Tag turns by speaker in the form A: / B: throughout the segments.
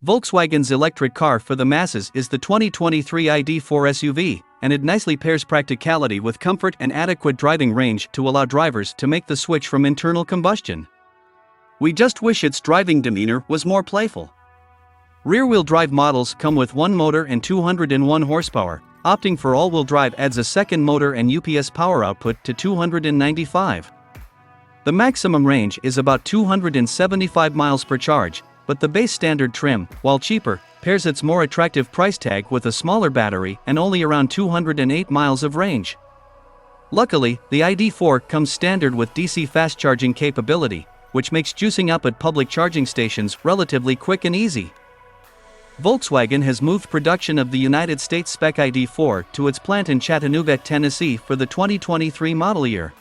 A: Volkswagen's electric car for the masses is the 2023 ID.4 SUV, and it nicely pairs practicality with comfort and adequate driving range to allow drivers to make the switch from internal combustion. We just wish its driving demeanor was more playful. Rear-wheel drive models come with one motor and 201 horsepower. Opting for all-wheel drive adds a second motor and UPS power output to 295. The maximum range is about 275 miles per charge, but the base standard trim, while cheaper, pairs its more attractive price tag with a smaller battery and only around 208 miles of range. Luckily, the ID.4 comes standard with DC fast charging capability, which makes juicing up at public charging stations relatively quick and easy. Volkswagen has moved production of the United States spec ID.4 to its plant in Chattanooga, Tennessee for the 2023 model year.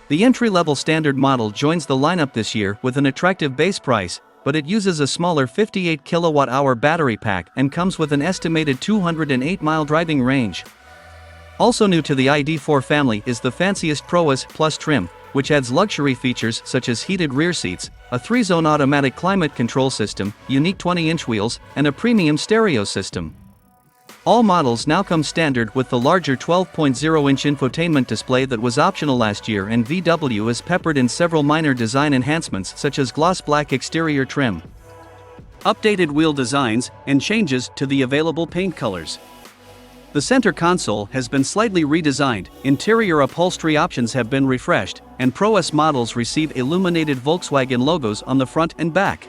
A: The entry-level standard model joins the lineup this year with an attractive base price, but it uses a smaller 58 kilowatt-hour battery pack and comes with an estimated 208-mile driving range. Also new to the ID.4 family is the fanciest ProS Plus trim, which adds luxury features such as heated rear seats, a 3-zone automatic climate control system, unique 20-inch wheels, and a premium stereo system. All models now come standard with the larger 12.0-inch infotainment display that was optional last year, and VW is peppered in several minor design enhancements such as gloss black exterior trim, updated wheel designs, and changes to the available paint colors. The center console has been slightly redesigned, interior upholstery options have been refreshed, and ProS models receive illuminated Volkswagen logos on the front and back.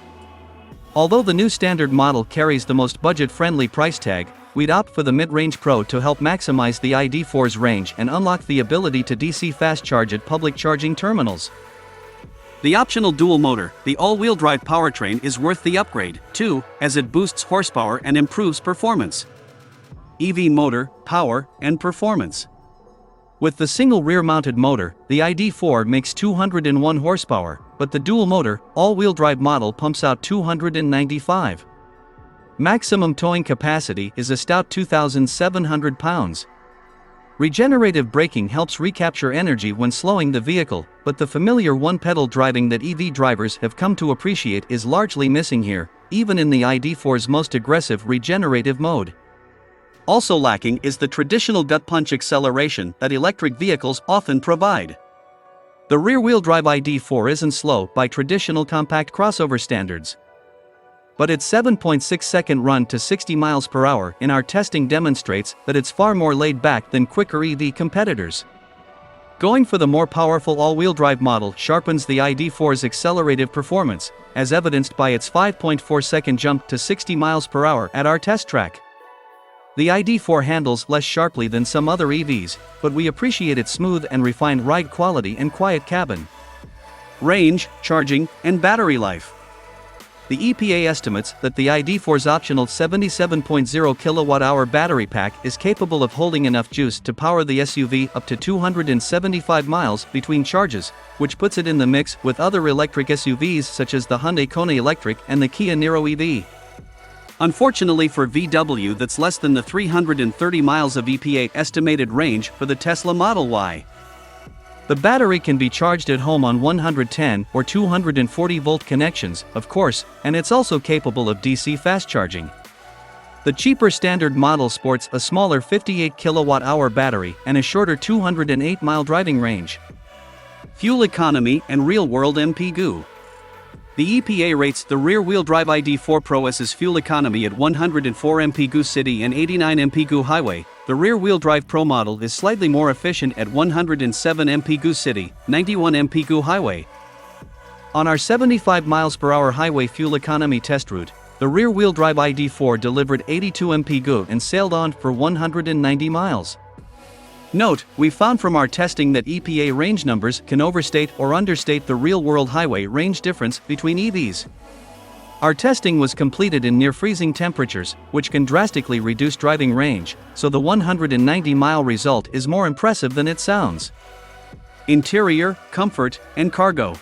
A: Although the new standard model carries the most budget-friendly price tag, we'd opt for the mid-range Pro to help maximize the ID.4's range and unlock the ability to DC fast charge at public charging terminals. The optional dual motor, the all-wheel drive powertrain is worth the upgrade, too, as it boosts horsepower and improves performance. EV motor, power, and performance. With the single rear-mounted motor, the ID.4 makes 201 horsepower, but the dual-motor, all-wheel drive model pumps out 295. Maximum towing capacity is a stout 2,700 pounds. Regenerative braking helps recapture energy when slowing the vehicle, but the familiar one-pedal driving that EV drivers have come to appreciate is largely missing here, even in the ID.4's most aggressive regenerative mode. Also lacking is the traditional gut-punch acceleration that electric vehicles often provide. The rear-wheel drive ID.4 isn't slow by traditional compact crossover standards, but its 7.6-second run to 60 miles per hour in our testing demonstrates that it's far more laid-back than quicker EV competitors. Going for the more powerful all-wheel drive model sharpens the ID.4's accelerative performance, as evidenced by its 5.4-second jump to 60 miles per hour at our test track. The ID.4 handles less sharply than some other EVs, but we appreciate its smooth and refined ride quality and quiet cabin. Range, charging, and battery life. The EPA estimates that the ID.4's optional 77.0 kilowatt-hour battery pack is capable of holding enough juice to power the SUV up to 275 miles between charges, which puts it in the mix with other electric SUVs such as the Hyundai Kona Electric and the Kia Niro EV. Unfortunately for VW, that's less than the 330 miles of EPA estimated range for the Tesla Model Y. The battery can be charged at home on 110 or 240 volt connections, of course, and it's also capable of DC fast charging. The cheaper standard model sports a smaller 58 kilowatt-hour battery and a shorter 208-mile driving range. Fuel economy and real-world MPG. The EPA rates the rear-wheel drive ID.4 ProS's fuel economy at 104 mpg city and 89 mpg highway. The rear-wheel drive Pro model is slightly more efficient at 107 mpg city, 91 mpg highway. On our 75 miles per hour highway fuel economy test route, the rear-wheel drive ID.4 delivered 82 mpg and sailed on for 190 miles. Note, we found from our testing that EPA range numbers can overstate or understate the real-world highway range difference between EVs. Our testing was completed in near-freezing temperatures, which can drastically reduce driving range, so the 190-mile result is more impressive than it sounds. Interior, comfort, and cargo.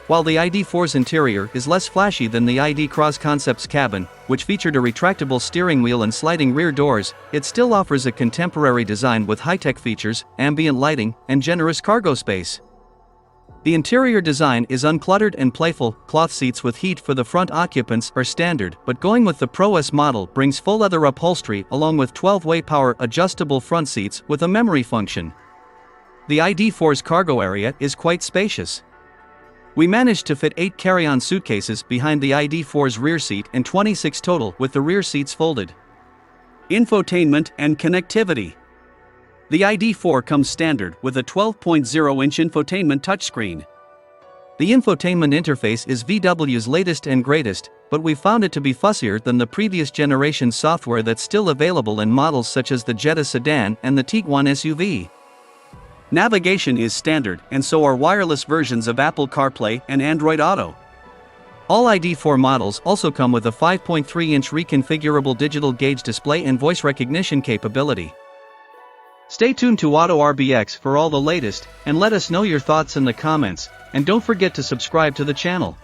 A: While the ID.4's interior is less flashy than the ID. Cross Concept's cabin, which featured a retractable steering wheel and sliding rear doors, it still offers a contemporary design with high-tech features, ambient lighting, and generous cargo space. The interior design is uncluttered and playful. Cloth seats with heat for the front occupants are standard, but going with the Pro S model brings full leather upholstery along with 12-way power adjustable front seats with a memory function. The ID.4's cargo area is quite spacious. We managed to fit 8 carry-on suitcases behind the ID.4's rear seat and 26 total with the rear seats folded. Infotainment and connectivity. The ID.4 comes standard with a 12.0-inch infotainment touchscreen. The infotainment interface is VW's latest and greatest, but we found it to be fussier than the previous generation software that's still available in models such as the Jetta sedan and the Tiguan SUV. Navigation is standard, and so are wireless versions of Apple CarPlay and Android Auto. All ID.4 models also come with a 5.3-inch reconfigurable digital gauge display and voice recognition capability. Stay tuned to Auto RBX for all the latest, and let us know your thoughts in the comments, and don't forget to subscribe to the channel.